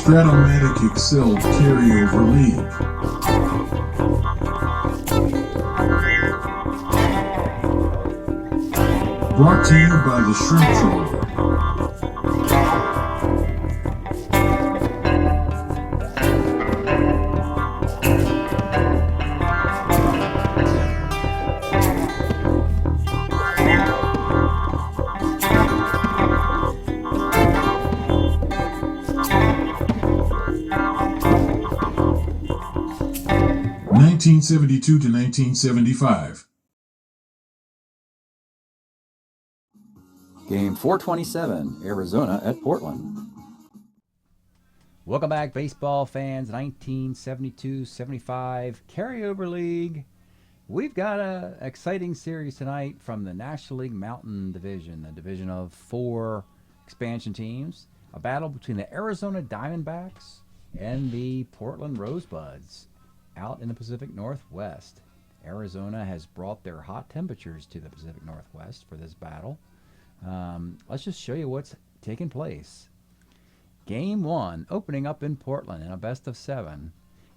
Strat-O-Matic Excel Carryover League. Brought to you by the Shrimp Troller. 1972 to 1975. Game 427, Arizona at Portland. Welcome back, baseball fans. 1972-75 Carryover League. We've got an exciting series tonight from the National League Mountain Division, the division of 4 expansion teams. A battle between the Arizona Diamondbacks and the Portland Rosebuds out in the Pacific Northwest. Arizona has brought their hot temperatures to the Pacific Northwest for this battle. Let's just show you what's taking place. Game 1, opening up in Portland in a best of 7.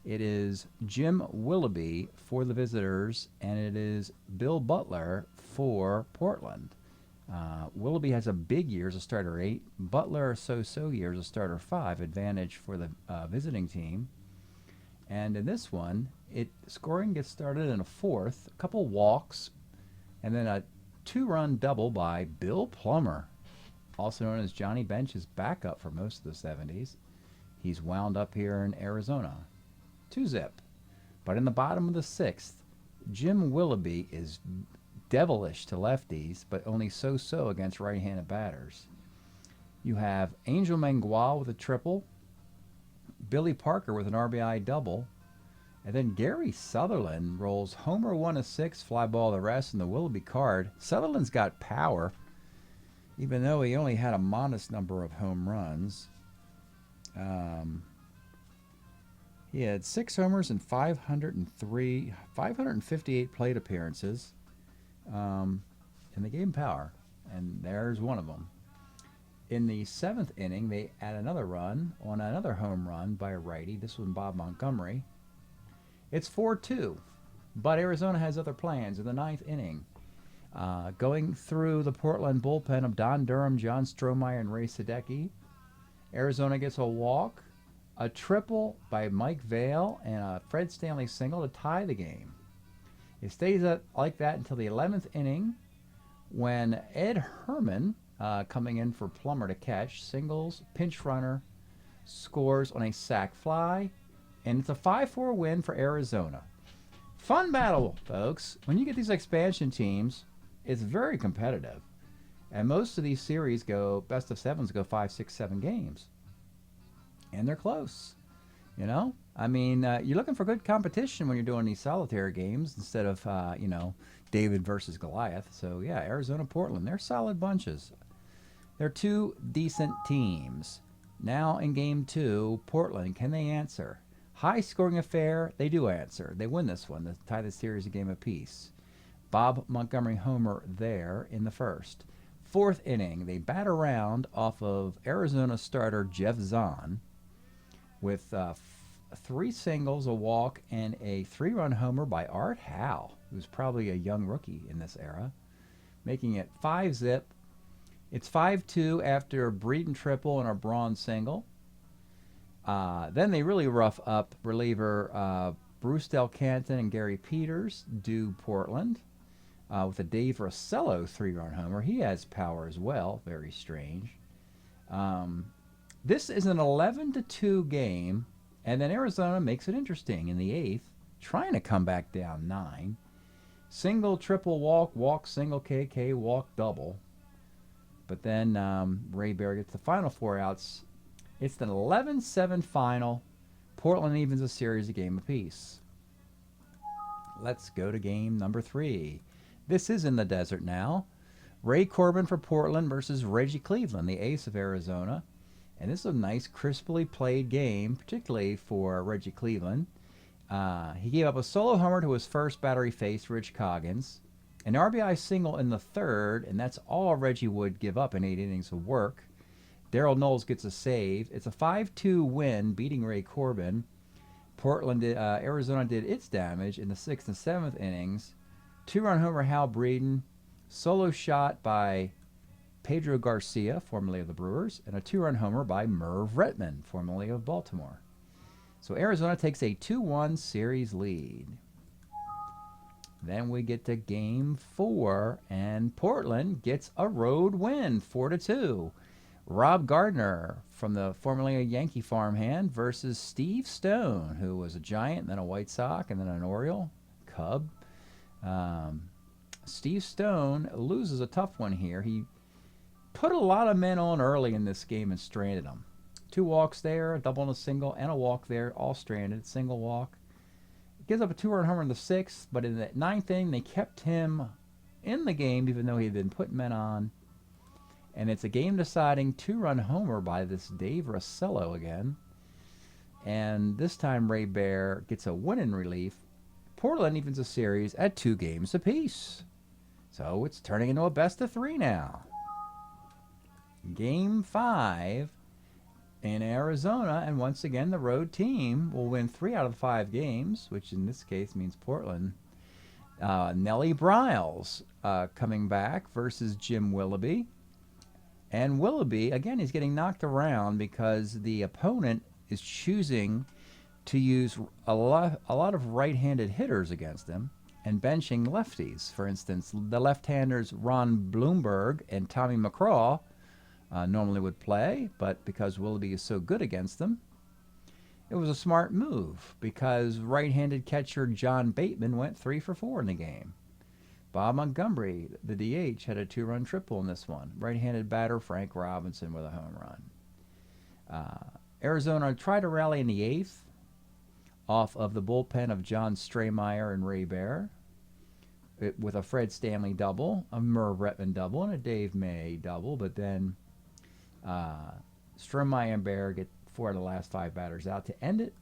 It is Jim Willoughby for the visitors, and it is Bill Butler for Portland. Willoughby has a big year as a starter 8. Butler so-so year as a starter 5. Advantage for the visiting team. And in this one, scoring gets started in a 4th, a couple walks, and then a 2-run double by Bill Plummer, also known as Johnny Bench's backup for most of the 70s. He's wound up here in Arizona. 2-zip. But in the bottom of the 6th, Jim Willoughby is devilish to lefties, but only so-so against right-handed batters. You have Angel Mangual with a triple, Billy Parker with an RBI double, and then Gary Sutherland rolls homer 1 of 6, fly ball the rest, and the Willoughby card. Sutherland's got power, even though he only had a modest number of home runs. He had 6 homers and 558 plate appearances, and they gave him power, and there's one of them. In the 7th inning, they add another run on another home run by a righty. This one, Bob Montgomery. It's 4-2, but Arizona has other plans in the 9th inning. Going through the Portland bullpen of Don Durham, John Strohmeyer, and Ray Sadecki, Arizona gets a walk, a triple by Mike Vail, and a Fred Stanley single to tie the game. It stays like that until the 11th inning when Ed Herman, coming in for Plummer to catch, singles, pinch runner, scores on a sac fly, and it's a 5-4 win for Arizona. Fun battle, folks. When you get these expansion teams, it's very competitive. And most of these series go, best of 7s go 5, 6, 7 games. And they're close. You know? I mean, you're looking for good competition when you're doing these solitaire games instead of, David versus Goliath. So, yeah, Arizona, Portland, they're solid bunches. They're 2 decent teams. Now in Game 2, Portland, can they answer? High-scoring affair, they do answer. They win this one, to tie the series a game apiece. Bob Montgomery homer there in the 1st. 4th inning, they bat around off of Arizona starter Jeff Zahn with 3 singles, a walk, and a 3-run homer by Art Howe, who's probably a young rookie in this era, making it 5-zip. It's 5-2 after a Breeden triple and a Braun single. Then they really rough up reliever Bruce Del Canton and Gary Peters do Portland with a Dave Rossello 3-run homer. He has power as well. Very strange. This is an 11-2 game, and then Arizona makes it interesting in the 8th, trying to come back down 9. Single, triple, walk, walk, single, KK, walk, double. But then Ray Bear gets the final 4 outs. It's an 11-7 final. Portland evens a series a game apiece. Let's go to game number 3. This is in the desert now. Ray Corbin for Portland versus Reggie Cleveland, the ace of Arizona. And this is a nice, crisply played game, particularly for Reggie Cleveland. He gave up a solo homer to his first batter he faced, Rich Coggins. An RBI single in the 3rd, and that's all Reggie would give up in 8 innings of work. Darryl Knowles gets a save. It's a 5-2 win, beating Ray Corbin. Arizona did its damage in the 6th and 7th innings. 2-run homer, Hal Breeden. Solo shot by Pedro Garcia, formerly of the Brewers, and a 2-run homer by Merv Retman, formerly of Baltimore. So Arizona takes a 2-1 series lead. Then we get to Game 4, and Portland gets a road win, 4-2. Rob Gardner from the formerly a Yankee farmhand versus Steve Stone, who was a Giant, then a White Sox, and then an Oriole, Cub. Steve Stone loses a tough one here. He put a lot of men on early in this game and stranded them. 2 walks there, a double and a single, and a walk there, all stranded, single walk. Gives up a 2-run homer in the 6th, but in the 9th inning, they kept him in the game even though he had been putting men on. And it's a game-deciding 2-run homer by this Dave Russello again. And this time Ray Bear gets a win in relief. Portland evens the series at 2 games apiece. So it's turning into a best-of-3 now. Game 5 in Arizona, and once again the road team will win 3 out of the 5 games, which in this case means Portland. Nellie Bryles coming back versus Jim Willoughby. And Willoughby, again, he's getting knocked around because the opponent is choosing to use a lot of right-handed hitters against him and benching lefties. For instance, the left-handers Ron Blomberg and Tommy McCraw normally would play, but because Willoughby is so good against them, it was a smart move because right-handed catcher John Bateman went 3 for 4 in the game. Bob Montgomery, the DH, had a 2-run triple in this one. Right-handed batter Frank Robinson with a home run. Arizona tried to rally in the 8th off of the bullpen of John Straymeyer and Ray Bear with a Fred Stanley double, a Merv Retman double, and a Dave May double. But then Straymeyer and Bear get 4 of the last 5 batters out to end it.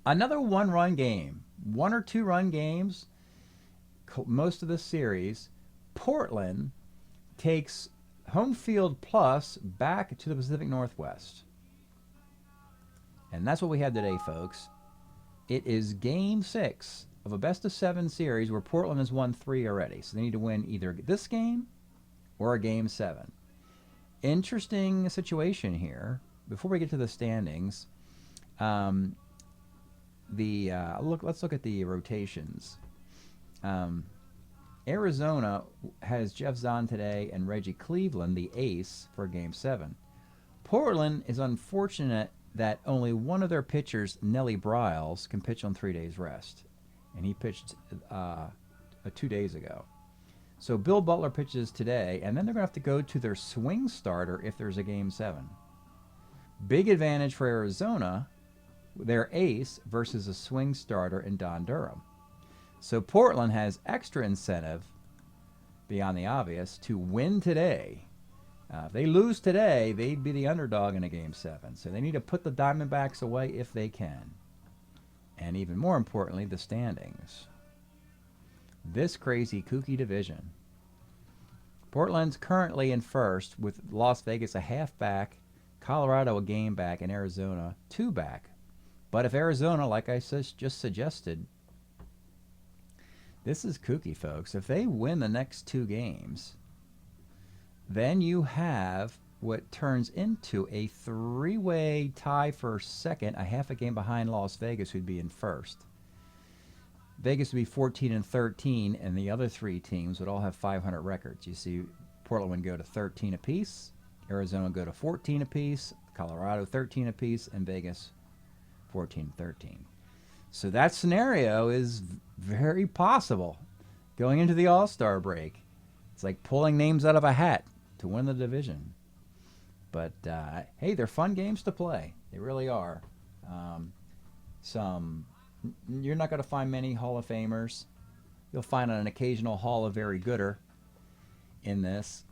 Another 1-run game. 1 or 2-run games. Most of the series. Portland takes home field plus back to the Pacific Northwest. And that's what we have today, folks. It is Game 6 of a best-of-7 series where Portland has won 3 already. So they need to win either this game or a Game 7. Interesting situation here. Before we get to the standings, let's look at the rotations. Arizona has Jeff Zahn today and Reggie Cleveland, the ace, for Game 7. Portland is unfortunate that only one of their pitchers, Nellie Bryles, can pitch on 3 days rest. And he pitched 2 days ago. So Bill Butler pitches today, and then they're going to have to go to their swing starter if there's a Game 7. Big advantage for Arizona, their ace versus a swing starter in Don Durham. So Portland has extra incentive, beyond the obvious, to win today. If they lose today, they'd be the underdog in a Game 7. So they need to put the Diamondbacks away if they can. And even more importantly, the standings. This crazy, kooky division. Portland's currently in first with Las Vegas a half back, Colorado a game back, and Arizona 2 back. But if Arizona, like I just suggested, this is kooky, folks. If they win the next 2 games, then you have what turns into a 3-way tie for second, a half a game behind Las Vegas, who'd be in first. Vegas would be 14-13, and the other 3 teams would all have 500 records. You see, Portland would go to 13 apiece, Arizona would go to 14 apiece, Colorado 13 apiece, and Vegas 14-13. So that scenario is very possible going into the All-Star break. It's like pulling names out of a hat to win the division. But, hey, they're fun games to play. They really are. You're not going to find many Hall of Famers. You'll find an occasional Hall of Very Gooder in this.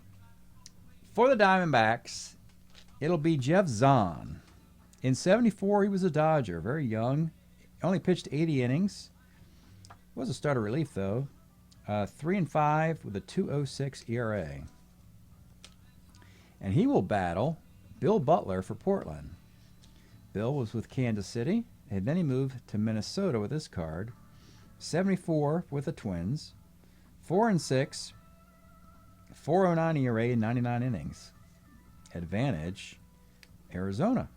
For the Diamondbacks, it'll be Jeff Zahn. In 74, he was a Dodger, very young. Only pitched 80 innings. Was a starter relief, though. 3-5 with a 2.06 ERA. And he will battle Bill Butler for Portland. Bill was with Kansas City, and then he moved to Minnesota with this card. 74 with the Twins, 4-6, 4.09 ERA in 99 innings. Advantage, Arizona.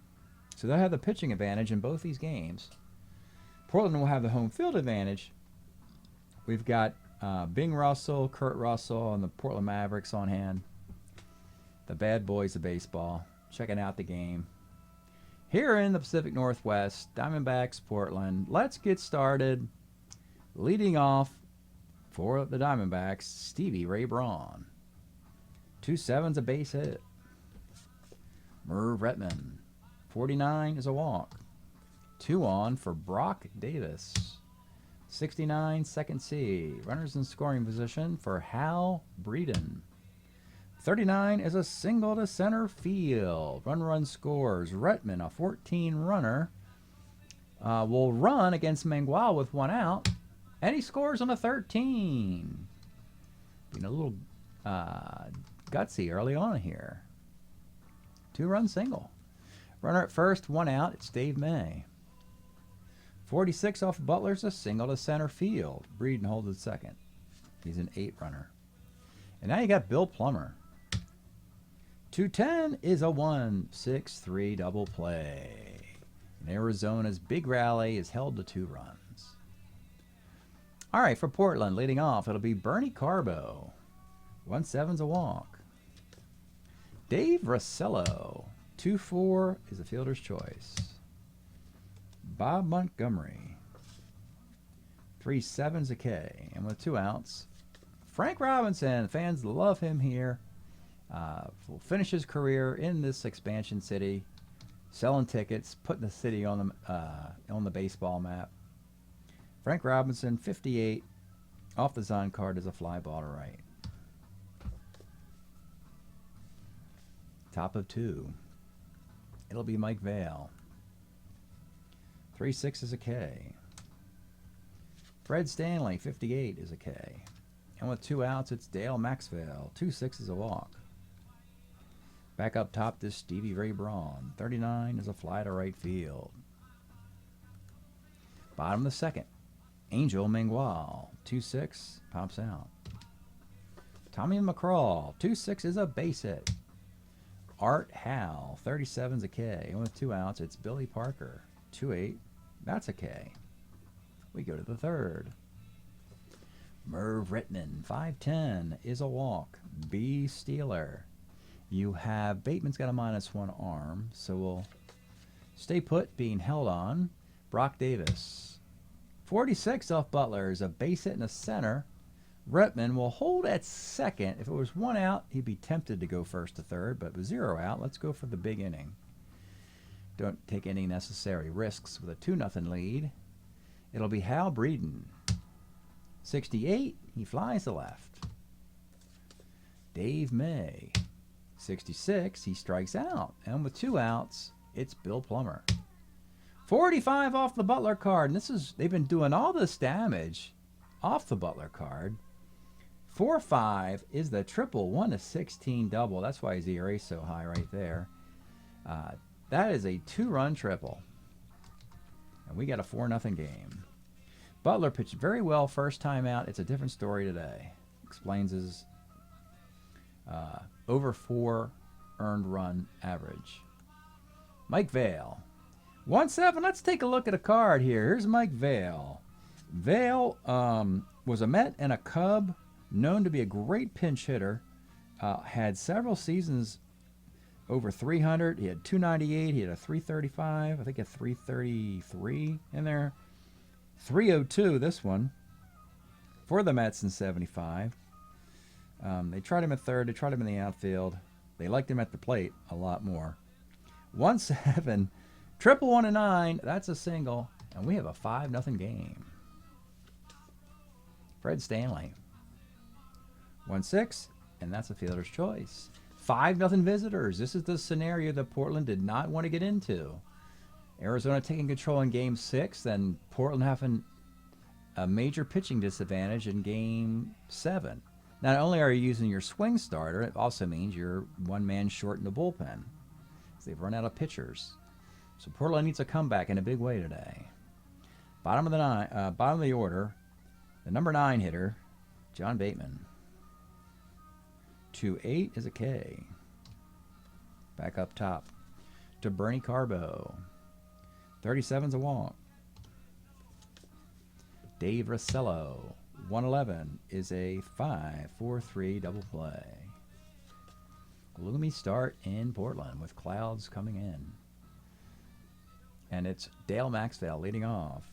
So they'll have the pitching advantage in both these games. Portland will have the home field advantage. We've got Bing Russell, Kurt Russell, and the Portland Mavericks on hand. The bad boys of baseball, checking out the game. Here in the Pacific Northwest, Diamondbacks, Portland. Let's get started. Leading off for the Diamondbacks, Stevie Ray Braun. 2-7's a base hit. Merv Retman. 49 is a walk. 2 on for Brock Davis. 69, second C. Runners in scoring position for Hal Breeden. 39 is a single to center field. Run scores. Retman, a 14 runner, will run against Mangual with 1 out, and he scores on a 13. Being a little gutsy early on here. 2-run single. Runner at first, 1 out. It's Dave May. 46 off Butler's a single to center field. Breeden holds at second. He's an 8 runner. And now you got Bill Plummer. 210 is a 1-6-3 double play. And Arizona's big rally is held to 2 runs. All right, for Portland, leading off, it'll be Bernie Carbo. 1-7's a walk. Dave Russello. 2-4 is a fielder's choice. Bob Montgomery. 3-7's a K. And with 2 outs, Frank Robinson. Fans love him here. Will finish his career in this expansion city, selling tickets, putting the city on the baseball map. Frank Robinson, 58, off the Zon card is a fly ball to right. Top of 2. It'll be Mike Vail. 3-6 is a K. Fred Stanley, 58 is a K. And with 2 outs, it's Dale Maxwell. 2-6 is a walk. Back up top, this Stevie Ray Braun. 39 is a fly to right field. Bottom of the second, Angel Mangual. 2-6 pops out. Tommy McCraw. 2-6 is a base hit. Art Howell. 37's a K. And with 2 outs, it's Billy Parker. 2-8. That's a K. We go to the third. Merv Retman. 5-10 is a walk. B. Steeler. You have Bateman's got a -1 arm, so we'll stay put, being held on. Brock Davis. 46 off Butler is a base hit in the center. Retman will hold at second. If it was 1 out, he'd be tempted to go first to third, but with 0 out, let's go for the big inning. Don't take any necessary risks with a 2-0 lead. It'll be Hal Breeden. 68, he flies to left. Dave May. 66, he strikes out. And with 2 outs, it's Bill Plummer. 45 off the Butler card. And they've been doing all this damage off the Butler card. 4-5 is the triple 1-16 double. That's why his ERA is so high right there. That is a 2-run triple. And we got a 4-0 game. Butler pitched very well first time out. It's a different story today. Explains his over 4 earned run average. Mike Vail. 1-7. Let's take a look at a card here. Here's Mike Vail. Vail was a Met and a Cub, known to be a great pinch hitter. Had several seasons over 300. He had 298. He had a 335. I think a 333 in there. 302 this one for the Mets in 75. They tried him at third. They tried him in the outfield. They liked him at the plate a lot more. 1-7. Triple 1-9. That's a single. And we have a 5-0 game. Fred Stanley. 1-6. And that's a fielder's choice. 5-0 visitors. This is the scenario that Portland did not want to get into. Arizona taking control in Game 6, then Portland having a major pitching disadvantage in Game 7. Not only are you using your swing starter, it also means you're 1 man short in the bullpen. They've run out of pitchers. So Portland needs a comeback in a big way today. Bottom of the order, the number 9 hitter, John Bateman. 2-8 is a K. Back up top to Bernie Carbo. 37's a walk. Dave Rossello. 111 is a 5-4-3 double play. Gloomy start in Portland with clouds coming in. And it's Dale Maxwell leading off.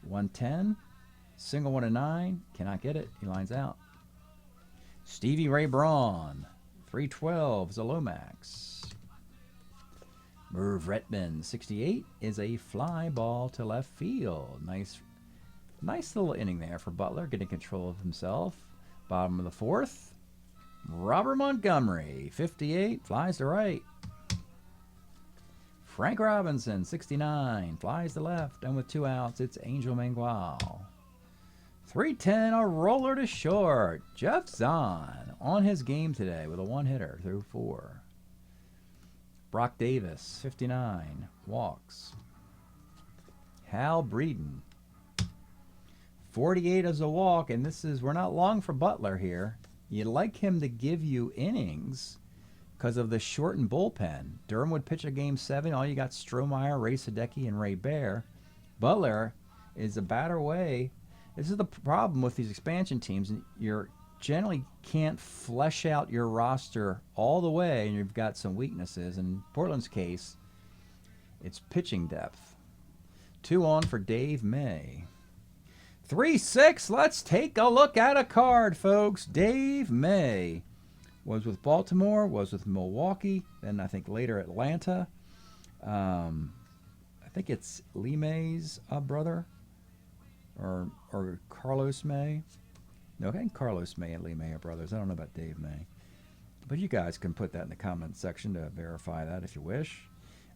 110, single 1-9, cannot get it, he lines out. Stevie Ray Braun, 312 is a low max. Merv Retman, 68 is a fly ball to left field. Nice little inning there for Butler, getting control of himself. Bottom of the 4th, Robert Montgomery, 58, flies to right. Frank Robinson, 69, flies to left, and with 2 outs, it's Angel Mangual. 310, a roller to short. Jeff Zahn on his game today with a 1-hitter through 4. Brock Davis, 59, walks. Hal Breeden, 48 is a walk, and we're not long for Butler here. You'd like him to give you innings because of the shortened bullpen. Durham would pitch a game 7. All you got Strohmeyer, Ray Sadecki, and Ray Bear. Butler is a batter away. This is the problem with these expansion teams. You generally can't flesh out your roster all the way, and you've got some weaknesses. In Portland's case, it's pitching depth. 2 on for Dave May. 3-6, let's take a look at a card, folks. Dave May was with Baltimore, was with Milwaukee, then I think later Atlanta. I think it's Lee May's brother, or Carlos May. No, I think Carlos May and Lee May are brothers. I don't know about Dave May. But you guys can put that in the comments section to verify that if you wish.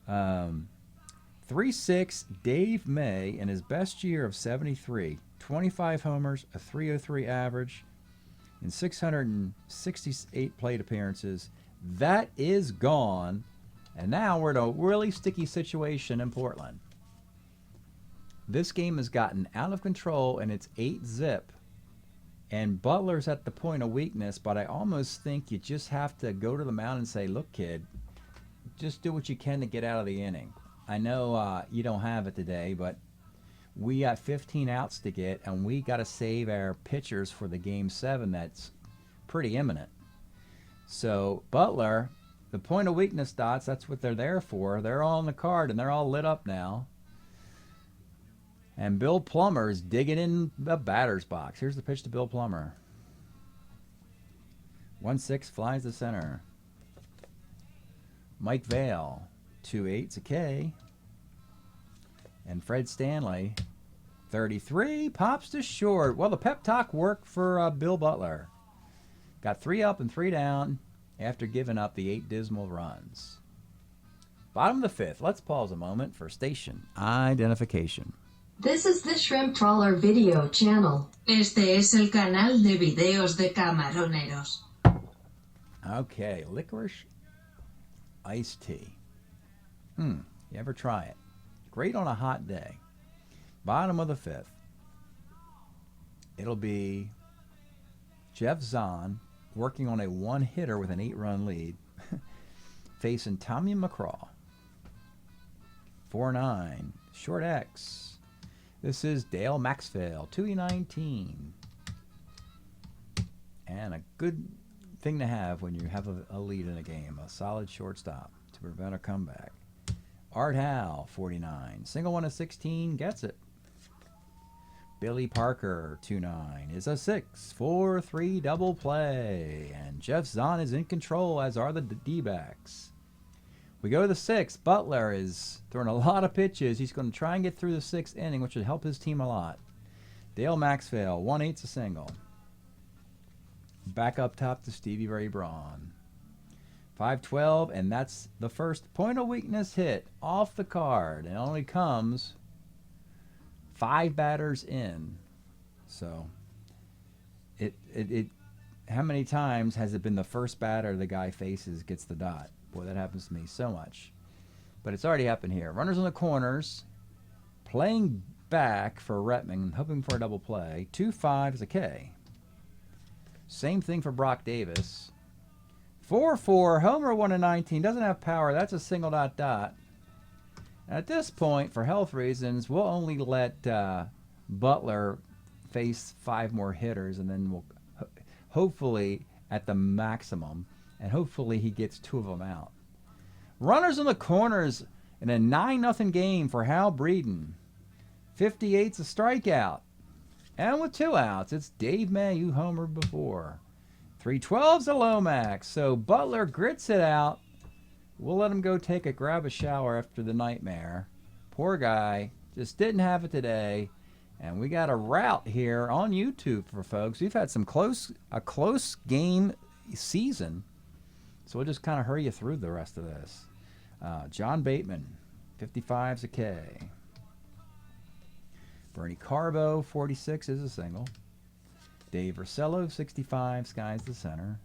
3-6, Dave May in his best year of 73. 25 homers, a 303 average, in 668 plate appearances. That is gone. And now we're in a really sticky situation in Portland. This game has gotten out of control, and it's 8-zip. And Butler's at the point of weakness, but I almost think you just have to go to the mound and say, look, kid, just do what you can to get out of the inning. I know you don't have it today, but we got 15 outs to get, and we got to save our pitchers for the game 7 that's pretty imminent. So Butler, the point of weakness dots, that's what they're there for. They're all on the card, and they're all lit up now. And Bill Plummer is digging in the batter's box. Here's the pitch to Bill Plummer. 1-6 flies to center. Mike Vail, 2-8's a K. And Fred Stanley, 33, pops to short. Well, the pep talk worked for Bill Butler. Got 3 up and 3 down after giving up the 8 dismal runs. Bottom of the 5th. Let's pause a moment for station identification. This is the Shrimp Trawler video channel. Este es el canal de videos de camaroneros. Okay, licorice iced tea. You ever try it? Great on a hot day. Bottom of the 5th. It'll be Jeff Zahn working on a 1-hitter with an 8-run lead, facing Tommy McCraw. 4-9, short X. This is Dale Maxwell, 2E19. And a good thing to have when you have a lead in a game, a solid shortstop to prevent a comeback. Art Howe, 49. Single 1-16, gets it. Billy Parker, 2-9, is a 6-4-3 double play. And Jeff Zahn is in control, as are the D-backs. We go to the 6th. Butler is throwing a lot of pitches. He's going to try and get through the 6th inning, which would help his team a lot. Dale Maxwell, 1/8's a single. Back up top to Stevie Ray Braun. 5-12, and that's the first point of weakness hit off the card. It only comes 5 batters in. So, how many times has it been the first batter the guy faces gets the dot? Boy, that happens to me so much. But it's already happened here. Runners on the corners, playing back for Retman, hoping for a double play. 2-5 is a K. Same thing for Brock Davis. 4-4, homer 1-19, doesn't have power. That's a single ... At this point, for health reasons, we'll only let Butler face 5 more hitters, and then we'll hopefully at the maximum, and hopefully he gets 2 of them out. Runners in the corners in a 9-0 game for Hal Breeden. 58's a strikeout. And with 2 outs, it's Dave May, who homered before. 3-12's a Lomax. So Butler grits it out. We'll let him go grab a shower after the nightmare. Poor guy. Just didn't have it today. And we got a rout here on YouTube for folks. We've had a close game season. So we'll just kind of hurry you through the rest of this. John Bateman, 55's a K. Bernie Carbo, 46 is a single. Dave Rosello, 65, skies the center.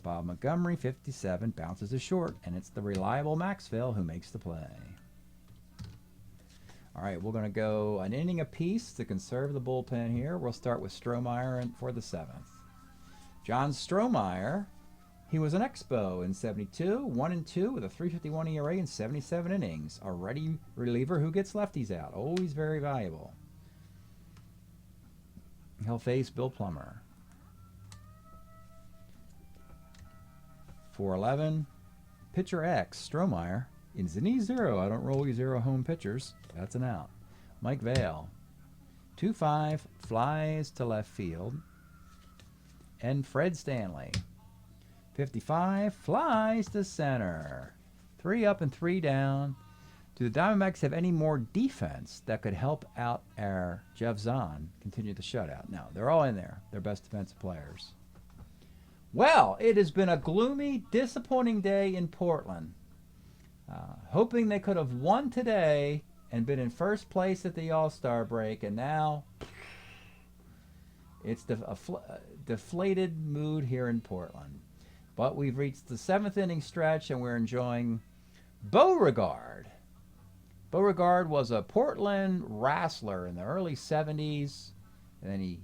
Bob Montgomery, 57, bounces to short, and it's the reliable Maxville who makes the play. All right, we're going to go an inning apiece to conserve the bullpen here. We'll start with Strohmeyer for the 7th. John Strohmeyer, he was an Expo in 72, 1-2 with a 3.51 ERA in 77 innings. A ready reliever who gets lefties out. Always very valuable. He'll face Bill Plummer. 4-11, pitcher X, Strohmeyer. In Zinni 0, I don't roll you 0 home pitchers. That's an out. Mike Vail. 2-5, flies to left field. And Fred Stanley. 55, flies to center. 3 up and 3 down. Do the Diamondbacks have any more defense that could help out our Jeff Zahn continue the shutout? No, they're all in there. They're best defensive players. Well, it has been a gloomy, disappointing day in Portland. Hoping they could have won today and been in first place at the All-Star break, and now it's a deflated mood here in Portland. But we've reached the 7th inning stretch, and we're enjoying Beauregard. Beauregard was a Portland wrestler in the early 70s, and then he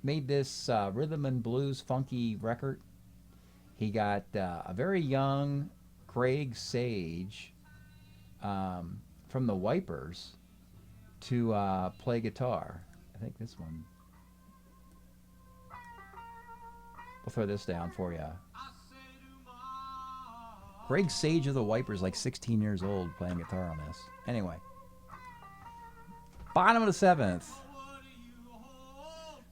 made this rhythm and blues funky record. He got a very young Craig Sage from the Wipers to play guitar. I think this one. We'll throw this down for you. Craig Sage of the Wipers, like 16 years old, playing guitar on this. Anyway, bottom of the 7th.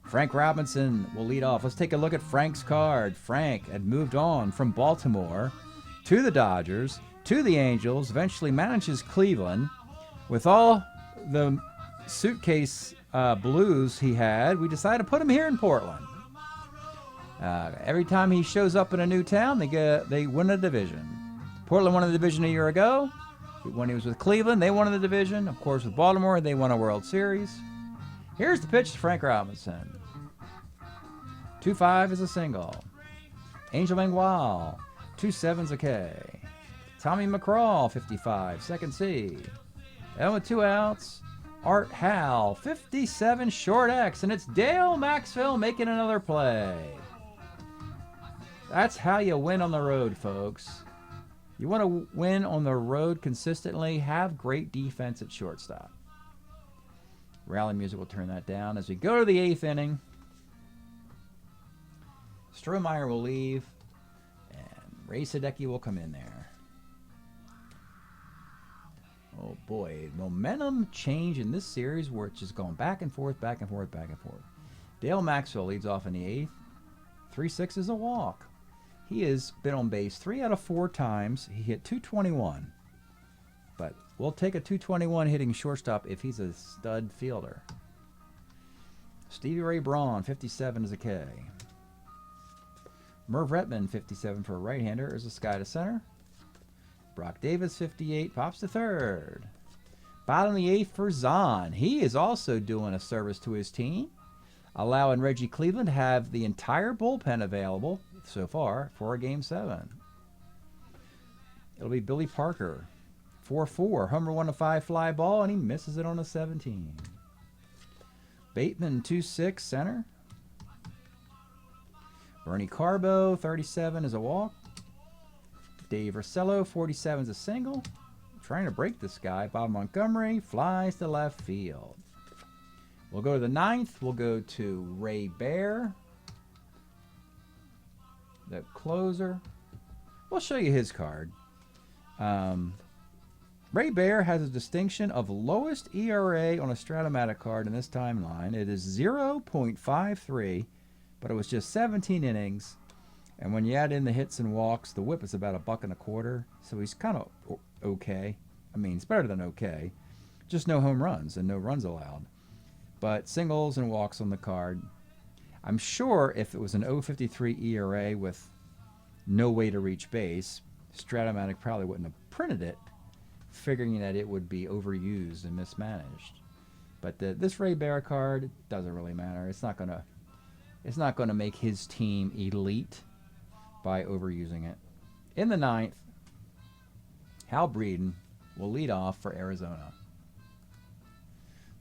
Frank Robinson will lead off. Let's take a look at Frank's card. Frank had moved on from Baltimore to the Dodgers, to the Angels, eventually manages Cleveland. With all the suitcase blues he had, we decided to put him here in Portland. Every time he shows up in a new town, they win a division. Portland won a division a year ago. When he was with Cleveland, they won the division. Of course, with Baltimore, they won a World Series. Here's the pitch to Frank Robinson. 2-5 is a single. Angel Mangual, 2-7's a K. Tommy McCraw, 55, second C. And with 2 outs, Art Hal, 57, short X. And it's Dale Maxville making another play. That's how you win on the road, folks. You want to win on the road consistently, have great defense at shortstop. Rally music will turn that down. As we go to the 8th inning, Strohmeyer will leave, and Ray Sadecki will come in there. Oh boy, momentum change in this series where it's just going back and forth, back and forth, back and forth. Dale Maxville leads off in the 8th. 3-6 is a walk. He has been on base 3 out of 4 times. He hit .221. But we'll take a .221 hitting shortstop if he's a stud fielder. Stevie Ray Braun, 57 is a K. Merv Retman, 57 for a right-hander, is a sky to center. Brock Davis, 58, pops to third. Bottom of the 8th for Zahn. He is also doing a service to his team, allowing Reggie Cleveland to have the entire bullpen available so far for a Game 7. It'll be Billy Parker. 4-4. Homer 1-5 fly ball, and he misses it on a 17. Bateman 2-6 center. Bernie Carbo 37 is a walk. Dave Ursello 47 is a single. Trying to break this guy. Bob Montgomery flies to left field. We'll go to the 9th. We'll go to Ray Bear, the closer. We'll show you his card. Ray Bear has a distinction of lowest ERA on a Strat-O-Matic card in this timeline. It is 0.53, but it was just 17 innings. And when you add in the hits and walks, the whip is about $1.25. So he's kind of okay. I mean, it's better than okay. Just no home runs and no runs allowed. But singles and walks on the card. I'm sure if it was an 0.53 ERA with no way to reach base, Strat-O-Matic probably wouldn't have printed it, figuring that it would be overused and mismanaged. But this Ray Bear card doesn't really matter. It's not gonna make his team elite by overusing it. In the 9th, Hal Breeden will lead off for Arizona.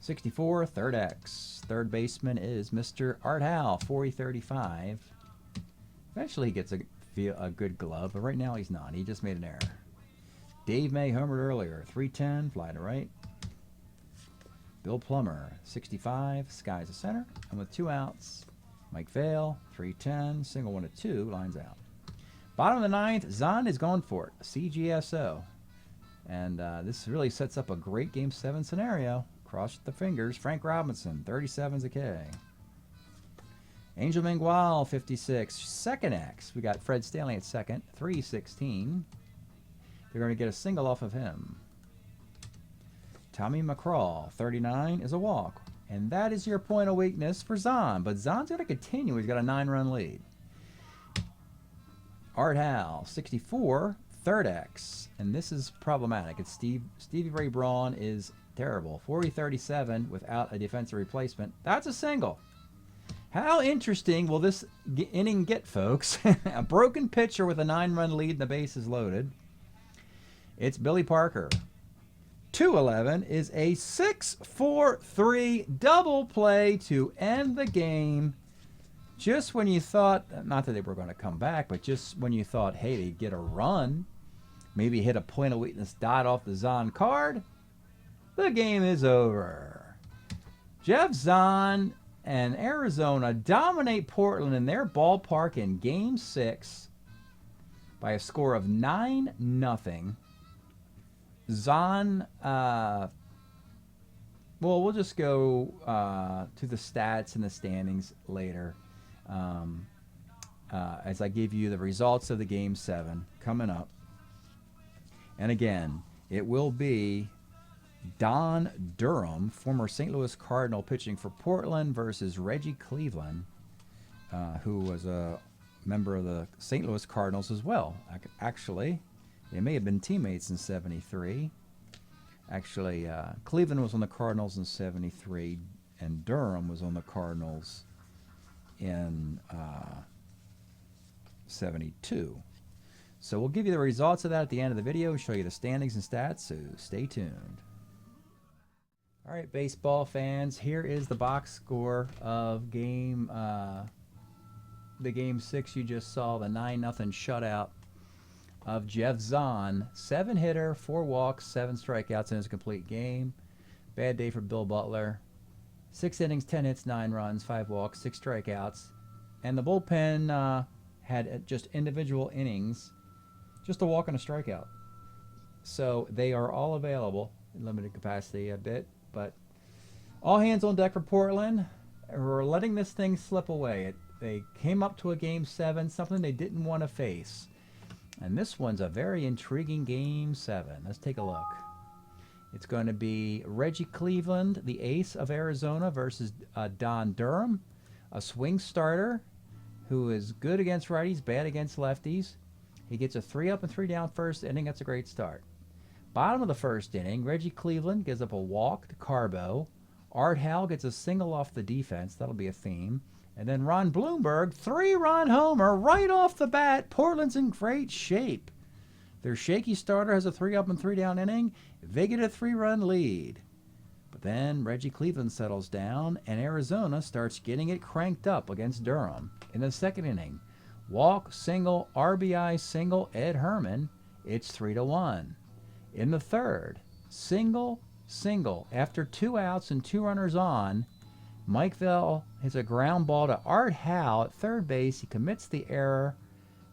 64, third X. Third baseman is Mr. Art Hal, 40-35. Eventually he gets a good glove, but right now he's not. He just made an error. Dave May homered earlier, 310, fly to right. Bill Plummer, 65, skies a center, and with 2 outs, Mike Vail, 310, single 1-2, lines out. Bottom of the 9th, Zahn is going for it, CGSO. And this really sets up a great Game 7 scenario. Cross the fingers. Frank Robinson, 37's a K. Angel Mangual, 56. Second X. We got Fred Stanley at second, 316. They're going to get a single off of him. Tommy McCraw, 39, is a walk. And that is your point of weakness for Zahn. But Zahn's going to continue. He's got a 9-run lead. Art Hal, 64, third X. And this is problematic. It's Stevie Ray Braun is terrible. 40-37 without a defensive replacement. That's a single. How interesting will this inning get, folks? A broken pitcher with a 9-run lead and the base is loaded. It's Billy Parker. 211 is a 6-4-3 double play to end the game. Just when you thought, not that they were going to come back, but just when you thought, hey, they get a run, maybe hit a point of weakness dot off the Zahn card, the game is over. Jeff Zahn and Arizona dominate Portland in their ballpark in Game 6 by a score of 9-0. Zahn, well, we'll just go to the stats and the standings later as I give you the results of the Game 7 coming up. And again, it will be Don Durham, former St. Louis Cardinal, pitching for Portland versus Reggie Cleveland, who was a member of the St. Louis Cardinals as well. Actually, they may have been teammates in '73. Actually, Cleveland was on the Cardinals in '73, and Durham was on the Cardinals in '72. So we'll give you the results of that at the end of the video, show you the standings and stats, so stay tuned. All right, baseball fans, here is the box score of the Game 6 you just saw, the 9-0 shutout of Jeff Zahn. 7-hitter, 4 walks, 7 strikeouts in his complete game. Bad day for Bill Butler. 6 innings, 10 hits, 9 runs, 5 walks, 6 strikeouts. And the bullpen had just individual innings, just a walk and a strikeout. So they are all available in limited capacity a bit, but all hands on deck for Portland. We're letting this thing slip away. They came up to a Game 7, something they didn't want to face. And this one's a very intriguing Game 7. Let's take a look. It's going to be Reggie Cleveland, the ace of Arizona, versus Don Durham, a swing starter who is good against righties, bad against lefties. He gets a 3-up and 3-down first inning. That's a great start. Bottom of the first inning, Reggie Cleveland gives up a walk to Carbo. Art Hal gets a single off the defense. That'll be a theme. And then Ron Bloomberg, 3-run homer right off the bat. Portland's in great shape. Their shaky starter has a 3-up and 3-down inning. They get a 3-run lead. But then Reggie Cleveland settles down, and Arizona starts getting it cranked up against Durham. In the second inning, walk, single, RBI, single, Ed Herman. It's 3-1. In the third, single, single. After 2 outs and 2 runners on, Mike Bell hits a ground ball to Art Howe at third base. He commits the error,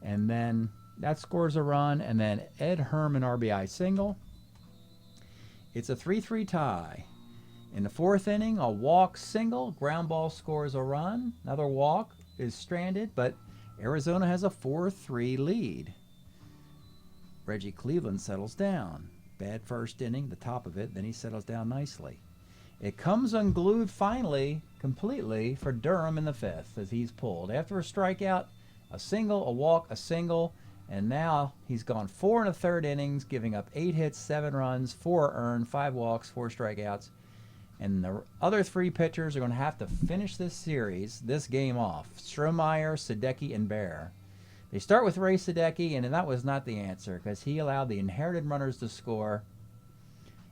and then that scores a run, and then Ed Herman RBI single. It's a 3-3 tie. In the fourth inning, a walk single, ground ball scores a run. Another walk is stranded, but Arizona has a 4-3 lead. Reggie Cleveland settles down. Bad first inning, the top of it, then he settles down nicely. It comes unglued finally, completely, for Durham in the fifth as he's pulled. After a strikeout, a single, a walk, a single, and now he's gone 4 1/3 innings, giving up 8 hits, 7 runs, 4 earned, 5 walks, 4 strikeouts. And the other 3 pitchers are going to have to finish this game off. Strohmeyer, Sadecki, and Bear. They start with Ray Sadecki, and that was not the answer because he allowed the inherited runners to score.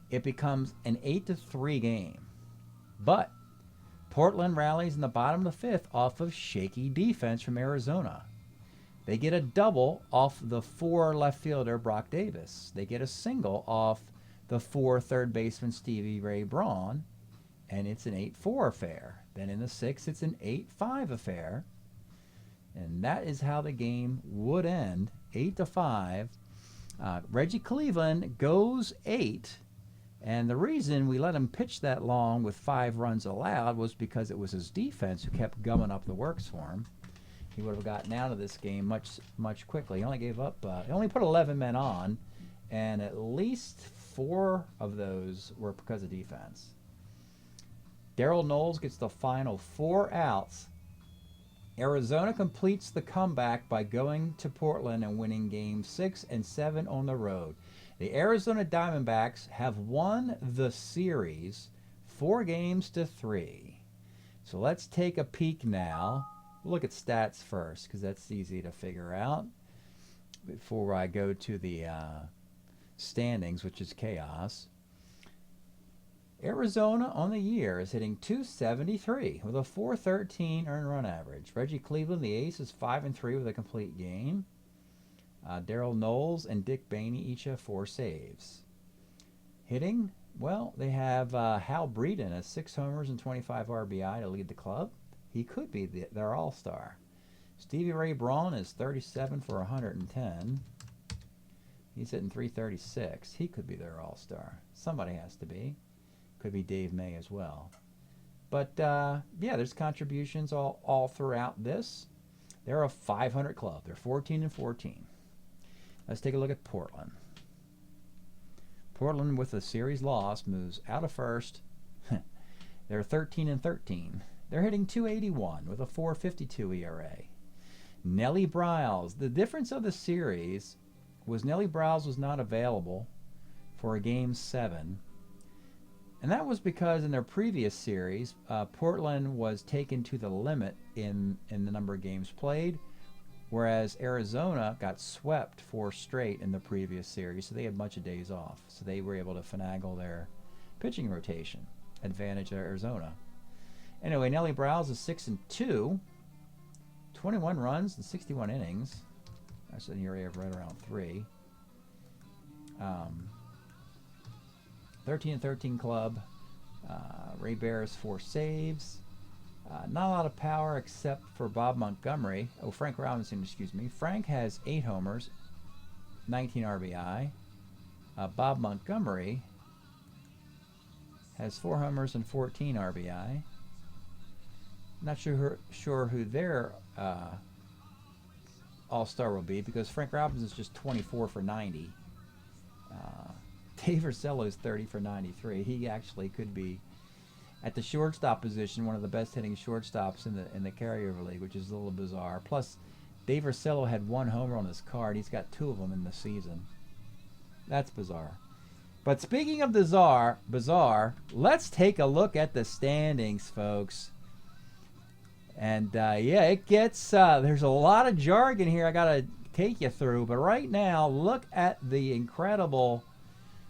It becomes an 8-3 game. But Portland rallies in the bottom of the fifth off of shaky defense from Arizona. They get a double off the 4 left fielder, Brock Davis. They get a single off the 4 third baseman, Stevie Ray Braun, and it's an 8-4 affair. Then in the 6th, it's an 8-5 affair. And that is how the game would end, 8-5. Reggie Cleveland goes 8. And the reason we let him pitch that long with 5 runs allowed was because it was his defense who kept gumming up the works for him. He would have gotten out of this game much quickly. He only gave up. He only put 11 men on, and at least 4 of those were because of defense. Darrell Knowles gets the final 4 outs. Arizona completes the comeback by going to Portland and winning games 6 and 7 on the road. The Arizona Diamondbacks have won the series 4-3. So let's take a peek now. We'll look at stats first because that's easy to figure out before I go to the standings, which is chaos. Arizona on the year is hitting .273 with a .413 earned run average. Reggie Cleveland, the ace, is 5-3 with a complete game. Darrell Knowles and Dick Bainey each have 4 saves. Hitting, well, they have Hal Breeden has 6 homers and 25 RBI to lead the club. He could be their all-star. Stevie Ray Braun is 37 for 110. He's hitting .336. He could be their all-star. Somebody has to be. Could be Dave May as well. But, yeah, there's contributions all throughout this. They're a 500 club. They're 14-14. Let's take a look at Portland. Portland, with a series loss, moves out of first. They're 13-13. They're hitting .281 with a .452 ERA. Nellie Briles. The difference of the series was Nellie Briles was not available for a Game 7. And that was because in their previous series, Portland was taken to the limit in the number of games played, whereas Arizona got swept 4 straight in the previous series, so they had a bunch of days off. So they were able to finagle their pitching rotation, advantage of Arizona. Anyway, Nellie Briles is 6-2, 21 runs in 61 innings. That's an ERA of right around 3. 13-13 club. Ray Bears 4 saves. Not a lot of power except for Bob Montgomery. Oh, Frank Robinson, excuse me. Frank has 8 homers, 19 RBI. Bob Montgomery has 4 homers and 14 RBI. Not sure who their all-star will be because Frank Robinson is just 24 for 90. Dave Ursello is 30 for 93. He actually could be at the shortstop position one of the best hitting shortstops in the carryover league, which is a little bizarre. Plus, Dave Ursello had 1 homer on his card. He's got 2 of them in the season. That's bizarre. But speaking of bizarre, let's take a look at the standings, folks. And yeah, it gets there's a lot of jargon here I gotta take you through. But right now, look at the incredible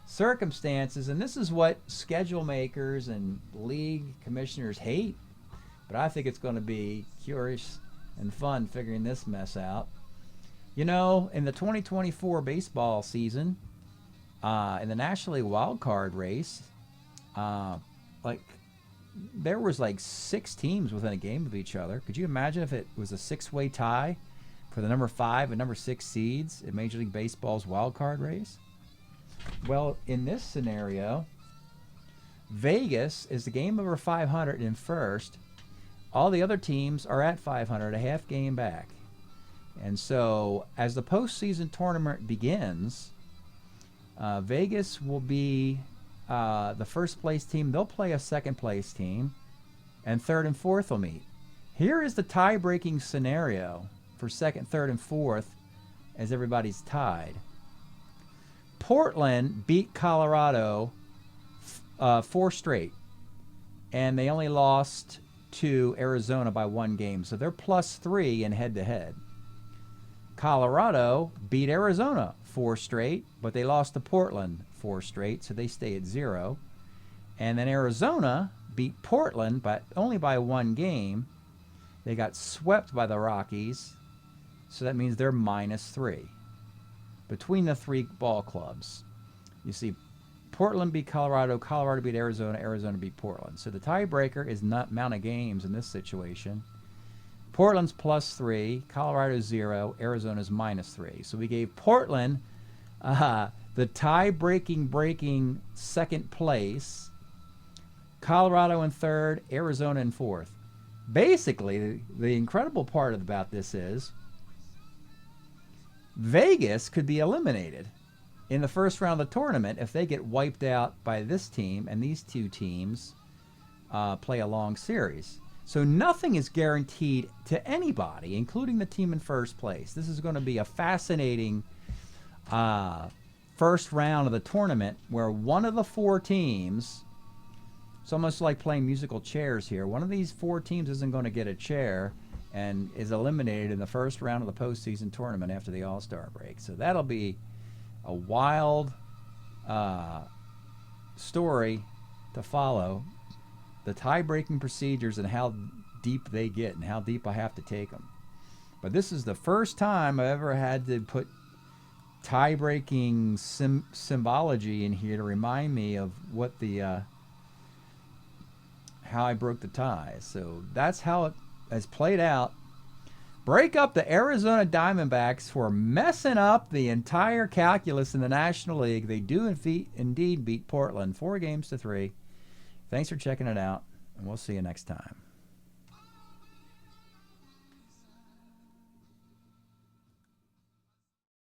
circumstances. And this is what schedule makers and league commissioners hate. But I think it's going to be curious and fun figuring this mess out. You know, in the 2024 baseball season, in the National League wild card race, there was like 6 teams within a game of each other. Could you imagine if it was a 6-way tie for the number 5 and number 6 seeds in Major League Baseball's wild card race? Well, in this scenario, Vegas is the game over 500 in first. All the other teams are at 500, a half game back. And so, as the postseason tournament begins, Vegas will be the first place team. They'll play a second place team, and third and fourth will meet. Here is the tie-breaking scenario for second, third, and fourth as everybody's tied. Portland beat Colorado 4 straight, and they only lost to Arizona by 1 game, so they're +3 in head-to-head. Colorado beat Arizona 4 straight, but they lost to Portland 4 straight, so they stay at 0. And then Arizona beat Portland, but only by 1 game. They got swept by the Rockies, so that means they're -3. Between the 3 ball clubs, you see Portland beat Colorado, Colorado beat Arizona, Arizona beat Portland. So the tiebreaker is not amount of games in this situation. Portland's +3, Colorado's 0, Arizona's -3. So we gave Portland the tie-breaking second place, Colorado in third, Arizona in fourth. Basically, the incredible part about this is Vegas could be eliminated in the first round of the tournament if they get wiped out by this team and these 2 teams play a long series. So nothing is guaranteed to anybody, including the team in first place. This is going to be a fascinating first round of the tournament where one of the 4 teams, it's almost like playing musical chairs here, one of these 4 teams isn't going to get a chair and is eliminated in the first round of the postseason tournament after the All-Star break. So that'll be a wild story to follow. The tie-breaking procedures and how deep they get and how deep I have to take them. But this is the first time I ever had to put tie-breaking symbology in here to remind me of what the how I broke the tie. So that's how it has played out. Break up the Arizona Diamondbacks for messing up the entire calculus in the National League. They do indeed beat Portland 4 games to 3. Thanks for checking it out, and we'll see you next time.